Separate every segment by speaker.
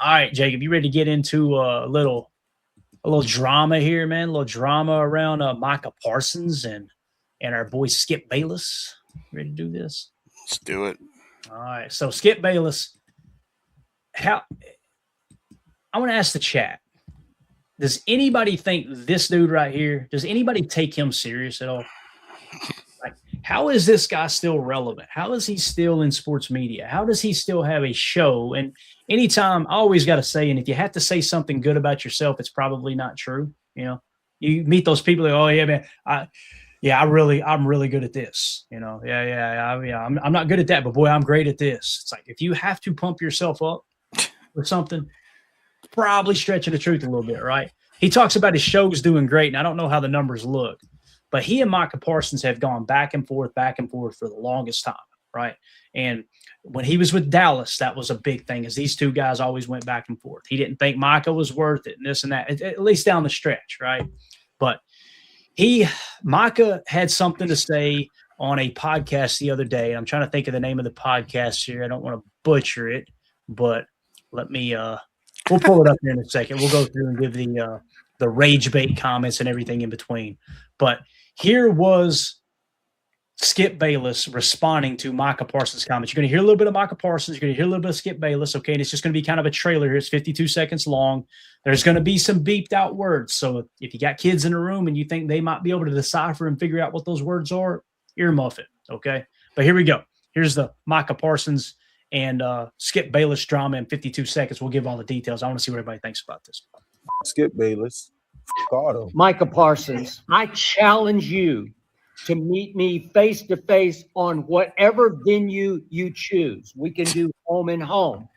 Speaker 1: All right, Jacob, you ready to get into a little drama here, man? A little drama around Micah Parsons and our boy Skip Bayless. Ready to do this?
Speaker 2: Let's do it.
Speaker 1: All right. So Skip Bayless, I want to ask the chat. Does anybody think this dude right here, does anybody take him serious at all? Like, how is this guy still relevant? How is he still in sports media? How does he still have a show? And anytime, I always got to say, and if you have to say something good about yourself, it's probably not true. You know, you meet those people like, oh yeah, man, I'm really good at this. You know, I'm not good at that, but boy, I'm great at this. It's like, if you have to pump yourself up or something, probably stretching the truth a little bit, right? He talks about his show's doing great, and I don't know how the numbers look, but he and Micah Parsons have gone back and forth for the longest time, right? And when he was with Dallas, that was a big thing, as these two guys always went back and forth. He didn't think Micah was worth it and this and that, at least down the stretch, right? But Micah had something to say on a podcast the other day. I'm trying to think of the name of the podcast here. I don't want to butcher it, but let me we'll pull it up here in a second. We'll go through and give the rage bait comments and everything in between. But here was Skip Bayless responding to Micah Parsons' comments. You're going to hear a little bit of Micah Parsons. You're going to hear a little bit of Skip Bayless, okay? And it's just going to be kind of a trailer here. It's 52 seconds long. There's going to be some beeped out words. So if you got kids in the room and you think they might be able to decipher and figure out what those words are, earmuff it, okay? But here we go. Here's the Micah Parsons and Skip Bayless drama in 52 seconds. We'll give all the details. I want to see what everybody thinks about this.
Speaker 3: Skip Bayless.
Speaker 4: Micah Parsons, I challenge you to meet me face to face on whatever venue you choose. We can do home and home.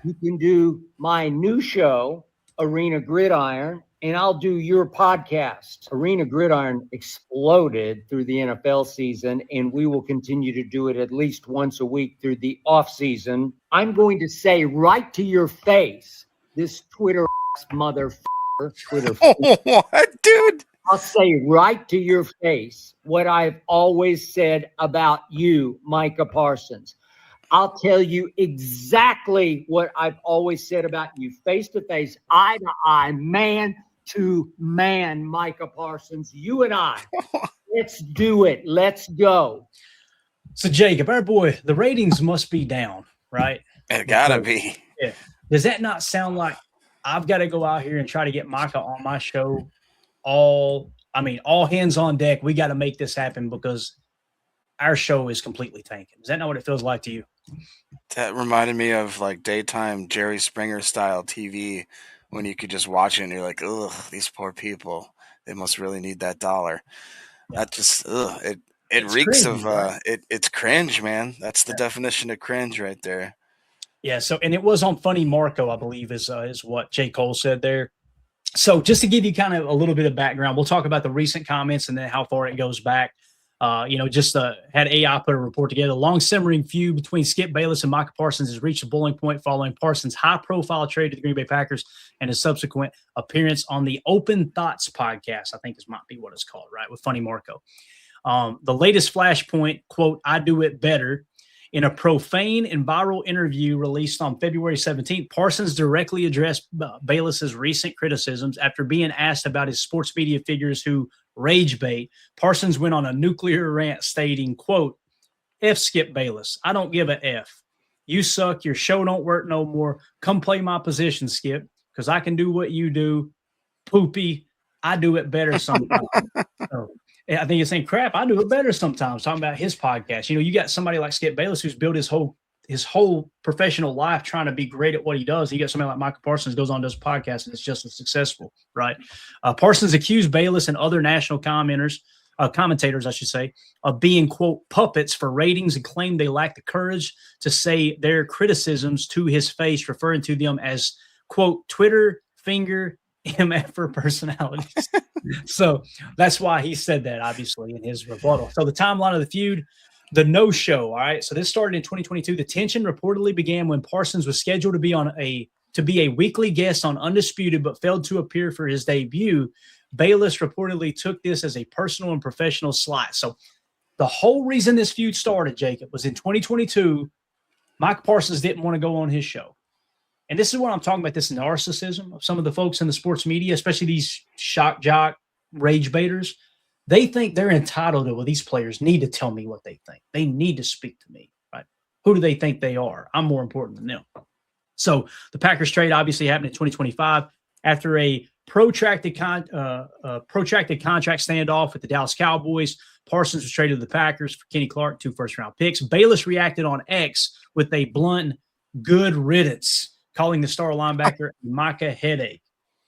Speaker 4: You can do my new show, Arena Gridiron, and I'll do your podcast. Arena Gridiron exploded through the NFL season, and we will continue to do it at least once a week through the off season. I'm going to say right to your face, this Twitter motherfucker, Twitter.
Speaker 2: What, dude?
Speaker 4: I'll say right to your face what I've always said about you, Micah Parsons. I'll tell you exactly what I've always said about you, face to face, eye to eye, man to man, Micah Parsons. You and I, let's do it. Let's go.
Speaker 1: So, Jacob, our boy, the ratings must be down, right?
Speaker 2: It gotta be.
Speaker 1: Yeah. Does that not sound like I've got to go out here and try to get Micah on my show? All hands on deck. We got to make this happen because our show is completely tanking. Is that not what it feels like to you?
Speaker 2: That reminded me of like daytime Jerry Springer style TV when you could just watch it and you're like, ugh, these poor people. They must really need that dollar. Yeah. That just, it reeks cringe, of, right? It's cringe, man. That's the definition of cringe right there.
Speaker 1: Yeah. So, and it was on Funny Marco, I believe is what J. Cole said there. So just to give you kind of a little bit of background, we'll talk about the recent comments and then how far it goes back. Had AI put a report together. The long simmering feud between Skip Bayless and Micah Parsons has reached a boiling point following Parsons' high-profile trade to the Green Bay Packers and his subsequent appearance on the Open Thoughts podcast, I think might be what it's called, right, with Funny Marco. The latest flashpoint, quote, "I do it better." In a profane and viral interview released on February 17th, Parsons directly addressed Bayless's recent criticisms after being asked about his sports media figures who rage bait. Parsons went on a nuclear rant stating, quote, "F Skip Bayless. I don't give a F. You suck. Your show don't work no more. Come play my position, Skip, because I can do what you do. Poopy. I do it better sometimes." So, I think it's saying, crap, I do it better sometimes, talking about his podcast. You got somebody like Skip Bayless who's built his whole professional life trying to be great at what he does. You got somebody like Micah Parsons goes on to his podcast and it's just as successful, right? Parsons accused Bayless and other national commentators, I should say, of being, quote, puppets for ratings and claimed they lack the courage to say their criticisms to his face, referring to them as, quote, Twitter finger MF personalities. So that's why he said that, obviously, in his rebuttal. So the timeline of the feud, the no-show, all right? So this started in 2022. The tension reportedly began when Parsons was scheduled to be a weekly guest on Undisputed but failed to appear for his debut. Bayless reportedly took this as a personal and professional slight. So the whole reason this feud started, Jacob, was in 2022, Micah Parsons didn't want to go on his show. And this is what I'm talking about, this narcissism of some of the folks in the sports media, especially these shock jock rage baiters. They think they're entitled to, well, these players need to tell me what they think. They need to speak to me, right? Who do they think they are? I'm more important than them. So the Packers trade obviously happened in 2025 after a protracted contract standoff with the Dallas Cowboys. Parsons was traded to the Packers for Kenny Clark, 2 first-round picks. Bayless reacted on X with a blunt, good riddance, calling the star linebacker Micah headache.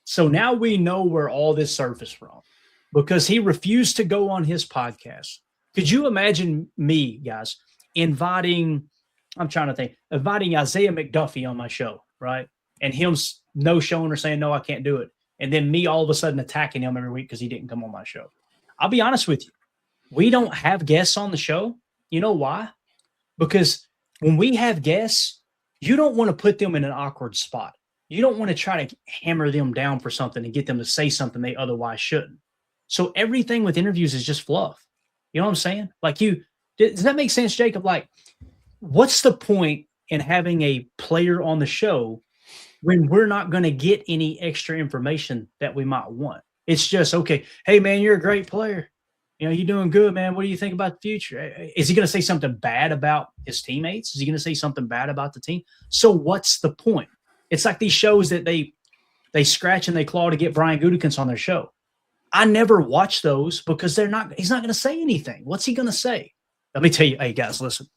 Speaker 1: So now we know where all this surfaced from, because he refused to go on his podcast. Could you imagine me, guys, inviting Isaiah McDuffie on my show, right? And him no-showing or saying, no, I can't do it. And then me all of a sudden attacking him every week because he didn't come on my show. I'll be honest with you. We don't have guests on the show. You know why? Because when we have guests, you don't want to put them in an awkward spot. You don't want to try to hammer them down for something and get them to say something they otherwise shouldn't. So everything with interviews is just fluff. You know what I'm saying? Like, does that make sense, Jacob? Like, what's the point in having a player on the show when we're not going to get any extra information that we might want? It's just, okay, hey, man, you're a great player. You know, you're doing good, man. What do you think about the future? Is he going to say something bad about his teammates? Is he going to say something bad about the team? So what's the point? It's like these shows that they scratch and they claw to get Brian Gutekunst on their show. I never watch those because he's not going to say anything. What's he going to say? Let me tell you, hey, guys, listen.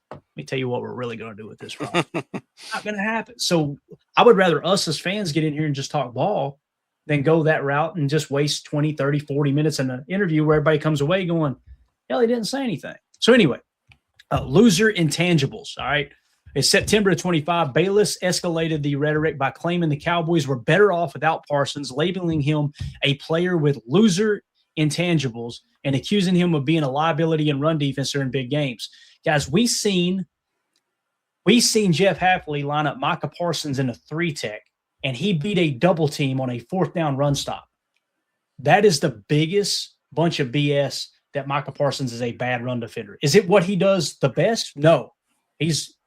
Speaker 1: Let me tell you what we're really going to do with this. Not going to happen. So I would rather us as fans get in here and just talk ball than go that route and just waste 20, 30, 40 minutes in an interview where everybody comes away going, hell, he didn't say anything. So anyway, loser intangibles, all right? In September of 25, Bayless escalated the rhetoric by claiming the Cowboys were better off without Parsons, labeling him a player with loser intangibles and accusing him of being a liability in run defense during big games. Guys, we seen Jeff Hafley line up Micah Parsons in a 3-tech, and he beat a double team on a 4th down run stop. That is the biggest bunch of BS that Micah Parsons is a bad run defender. Is it what he does the best? No.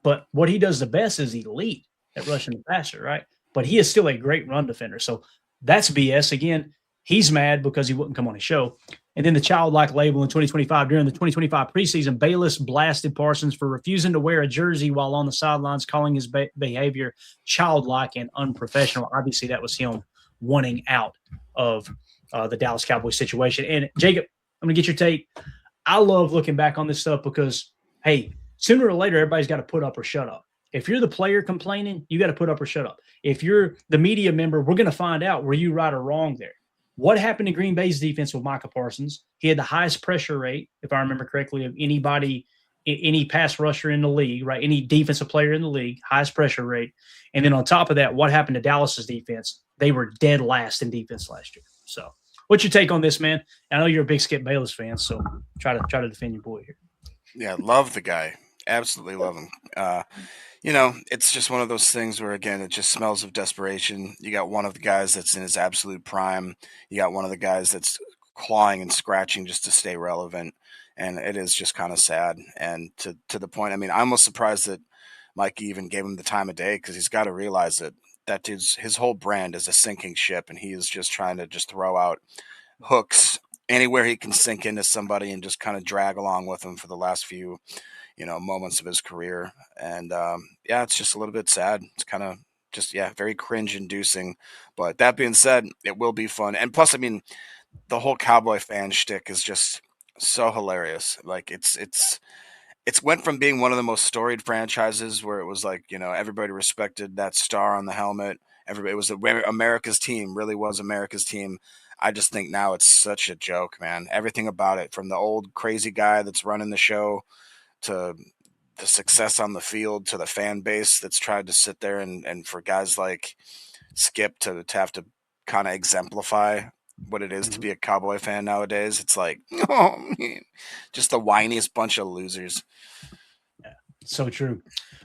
Speaker 1: But what he does the best is elite at rushing the passer, right? But he is still a great run defender. So that's BS. Again, he's mad because he wouldn't come on his show. And then the childlike label in 2025. During the 2025 preseason, Bayless blasted Parsons for refusing to wear a jersey while on the sidelines, calling his behavior childlike and unprofessional. Obviously, that was him wanting out of the Dallas Cowboys situation. And, Jacob, I'm going to get your take. I love looking back on this stuff because, hey, sooner or later, everybody's got to put up or shut up. If you're the player complaining, you got to put up or shut up. If you're the media member, we're going to find out were you right or wrong there. What happened to Green Bay's defense with Micah Parsons? He had the highest pressure rate, if I remember correctly, of anybody, any pass rusher in the league, right? Any defensive player in the league, highest pressure rate. And then on top of that, what happened to Dallas's defense? They were dead last in defense last year. So what's your take on this, man? I know you're a big Skip Bayless fan, so try to defend your boy here.
Speaker 2: Yeah, love the guy. Absolutely love him. You know, it's just one of those things where, again, it just smells of desperation. You got one of the guys that's in his absolute prime. You got one of the guys that's clawing and scratching just to stay relevant. And it is just kind of sad. And to the point, I mean, I'm almost surprised that Mike even gave him the time of day, because he's got to realize that dude's, his whole brand is a sinking ship, and he is just trying to just throw out hooks anywhere he can sink into somebody and just kind of drag along with him for the last few moments of his career. And yeah, it's just a little bit sad. It's kind of just, very cringe inducing. But that being said, it will be fun. And plus, I mean, the whole Cowboy fan shtick is just so hilarious. Like it's went from being one of the most storied franchises where it was like, everybody respected that star on the helmet. Everybody, it was America's team, really was America's team. I just think now it's such a joke, man. Everything about it, from the old crazy guy that's running the show to the success on the field, to the fan base that's tried to sit there and for guys like Skip to have to kind of exemplify what it is to be a Cowboy fan nowadays. It's like, oh, man, just the whiniest bunch of losers.
Speaker 1: Yeah, so true.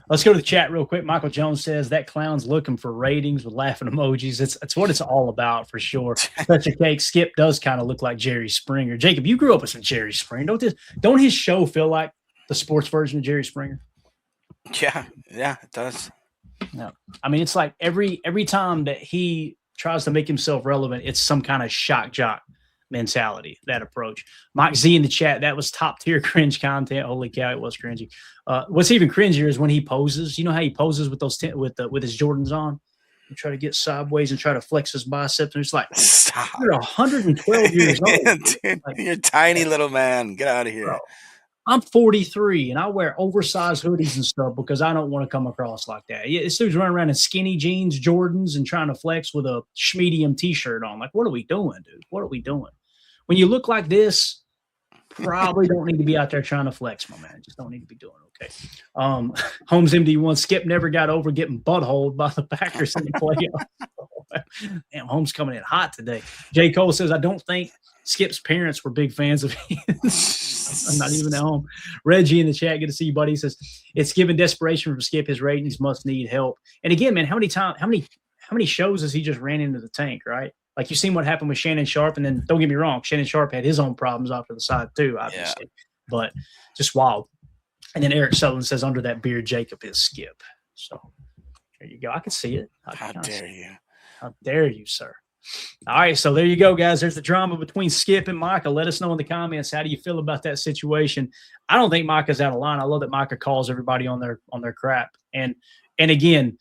Speaker 1: Let's go to the chat real quick. Michael Jones says that clown's looking for ratings with laughing emojis. It's what it's all about for sure. Such a cake. Skip does kind of look like Jerry Springer. Jacob, you grew up with some Jerry Springer. Don't his show feel like the sports version of Jerry Springer?
Speaker 2: Yeah, it does.
Speaker 1: No, I mean, it's like every time that he tries to make himself relevant, it's some kind of shock jock mentality, that approach. Mike Z in the chat, that was top tier cringe content. Holy cow, it was cringy. What's even cringier is when he poses. You know how he poses with those with his Jordans on and try to get sideways and try to flex his biceps. And it's like,
Speaker 2: Stop.
Speaker 1: you're 112 years old.
Speaker 2: Dude,
Speaker 1: Like,
Speaker 2: you're a tiny little man. Get out of here.
Speaker 1: bro, I'm 43 and I wear oversized hoodies and stuff because I don't want to come across like that. Yeah, this dude's running around in skinny jeans, Jordans, and trying to flex with a schmedium t-shirt on. Like, what are we doing, dude? What are we doing? When you look like this, probably don't need to be out there trying to flex, my man. Just don't need to be doing okay. Holmes MD1, Skip never got over getting buttholed by the Packers in the playoffs. Damn, Holmes coming in hot today. J. Cole says, I don't think Skip's parents were big fans of his. I'm not even at home. Reggie in the chat, good to see you, buddy. He says, it's given desperation from Skip. His ratings must need help. And again, man, how many shows has he just ran into the tank, right? Like, you seen what happened with Shannon Sharp, and then don't get me wrong, Shannon Sharp had his own problems off to the side too, obviously. Yeah. But just wild. And then Eric Sutherland says, under that beard, Jacob is Skip. So there you go. I can see it.
Speaker 2: How dare you?
Speaker 1: How dare you, sir? All right, so there you go, guys. There's the drama between Skip and Micah. Let us know in the comments, how do you feel about that situation? I don't think Micah's out of line. I love that Micah calls everybody on their crap. And again,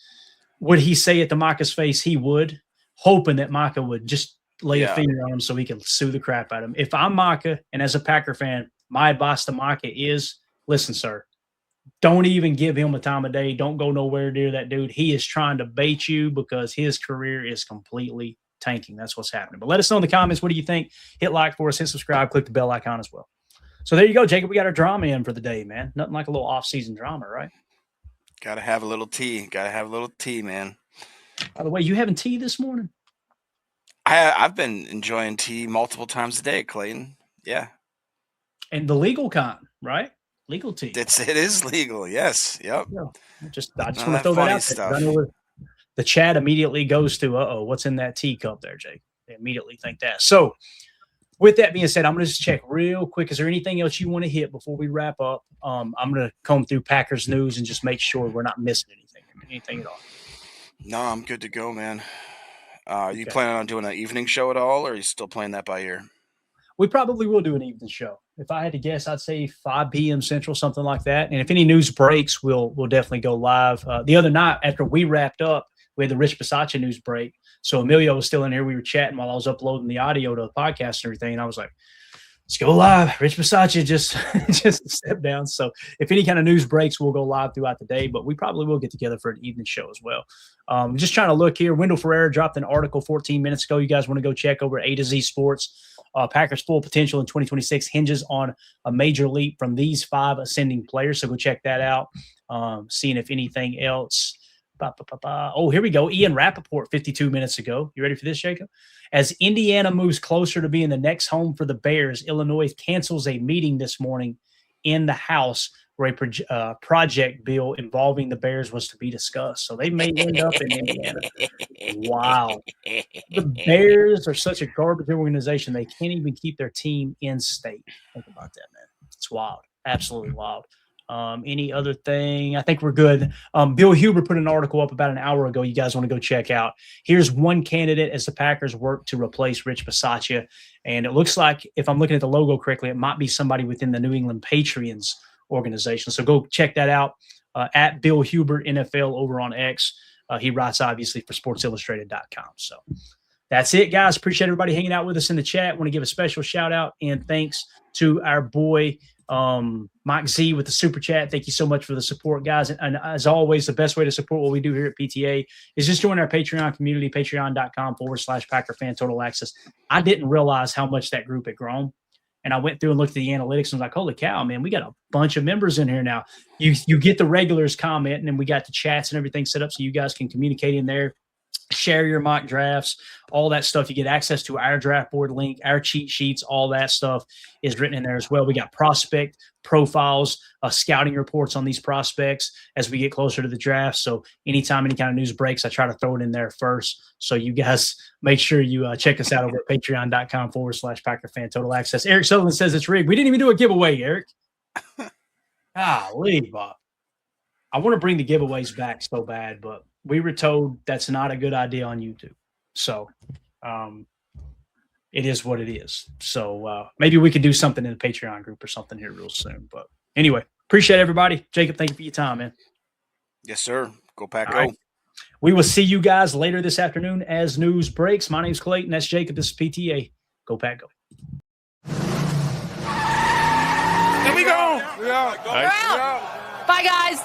Speaker 1: would he say it to Micah's face? He would, hoping that Micah would just lay a finger on him so he can sue the crap out of him. If I'm Micah, and as a Packer fan, my advice to Micah is, listen, sir, don't even give him a time of day. Don't go nowhere near that dude. He is trying to bait you because his career is completely tanking. That's what's happening. But let us know in the comments, what do you think? Hit like for us, hit subscribe, click the bell icon as well. So there you go, Jacob. We got our drama in for the day, man. Nothing like a little off-season drama, right?
Speaker 2: Gotta have a little tea. Gotta have a little tea, man.
Speaker 1: By the way, you having tea this morning?
Speaker 2: I've been enjoying tea multiple times a day, Clayton. Yeah.
Speaker 1: And the legal kind, right? Legal tea.
Speaker 2: It is legal. Yes. Yep.
Speaker 1: Yeah. I just want to throw that out there. I know the chat immediately goes to, what's in that teacup there, Jake? They immediately think that. So with that being said, I'm going to just check real quick. Is there anything else you want to hit before we wrap up? I'm going to comb through Packers news and just make sure we're not missing anything at all.
Speaker 2: No, I'm good to go, man. You planning on doing an evening show at all, or are you still playing that by ear?
Speaker 1: We probably will do an evening show. If I had to guess, I'd say 5 p.m. Central, something like that. And if any news breaks, we'll definitely go live. The other night, after we wrapped up, we had the Rich Bisaccia news break. So Emilio was still in here. We were chatting while I was uploading the audio to the podcast and everything. And I was like, let's go live. Rich Bisaccia just stepped down. So if any kind of news breaks, we'll go live throughout the day. But we probably will get together for an evening show as well. Just trying to look here. Wendell Ferreira dropped an article 14 minutes ago. You guys want to go check over A to Z Sports. Packers' full potential in 2026 hinges on a major leap from these 5 ascending players. So go check that out. Seeing if anything else. Oh, here we go. Ian Rappaport 52 minutes ago. You ready for this, Jacob? As Indiana moves closer to being the next home for the Bears, Illinois cancels a meeting this morning in the House where a project bill involving the Bears was to be discussed. So they may end up in Indiana. Wow. The Bears are such a garbage organization, they can't even keep their team in state. Think about that, man. It's wild. Absolutely wild. Any other thing? I think we're good. Bill Huber put an article up about an hour ago. You guys want to go check out. Here's one candidate as the Packers work to replace Rich Bisaccia. And it looks like, if I'm looking at the logo correctly, it might be somebody within the New England Patriots organization. So go check that out at Bill Huber NFL over on X. He writes, obviously, for SportsIllustrated.com. So that's it, guys. Appreciate everybody hanging out with us in the chat. Want to give a special shout out and thanks to our boy Mike Z with the super chat. Thank you so much for the support, guys. And as always, the best way to support what we do here at PTA is just join our Patreon community, patreon.com/Packer Fan Total Access. I didn't realize how much that group had grown. And I went through and looked at the analytics and was like, holy cow, man, we got a bunch of members in here now. You get the regulars commenting, and we got the chats and everything set up so you guys can communicate in there. Share your mock drafts, all that stuff. You get access to our draft board link, our cheat sheets, all that stuff is written in there as well. We got prospect profiles, scouting reports on these prospects as we get closer to the draft. So anytime any kind of news breaks, I try to throw it in there first. So you guys make sure you check us out over at patreon.com/Packer Fan Total Access. Eric Sutherland says it's rigged. We didn't even do a giveaway, Eric. Golly, Bob. I want to bring the giveaways back so bad, but we were told that's not a good idea on YouTube. So it is what it is. So maybe we could do something in the Patreon group or something here real soon. But anyway, appreciate everybody. Jacob, thank you for your time, man.
Speaker 2: Yes, sir. Go Pack,
Speaker 1: All
Speaker 2: go.
Speaker 1: right. We will see you guys later this afternoon as news breaks. My name's Clayton. That's Jacob. This is PTA. Go Pack, go.
Speaker 5: Here we go.
Speaker 6: We're out. Bye, guys.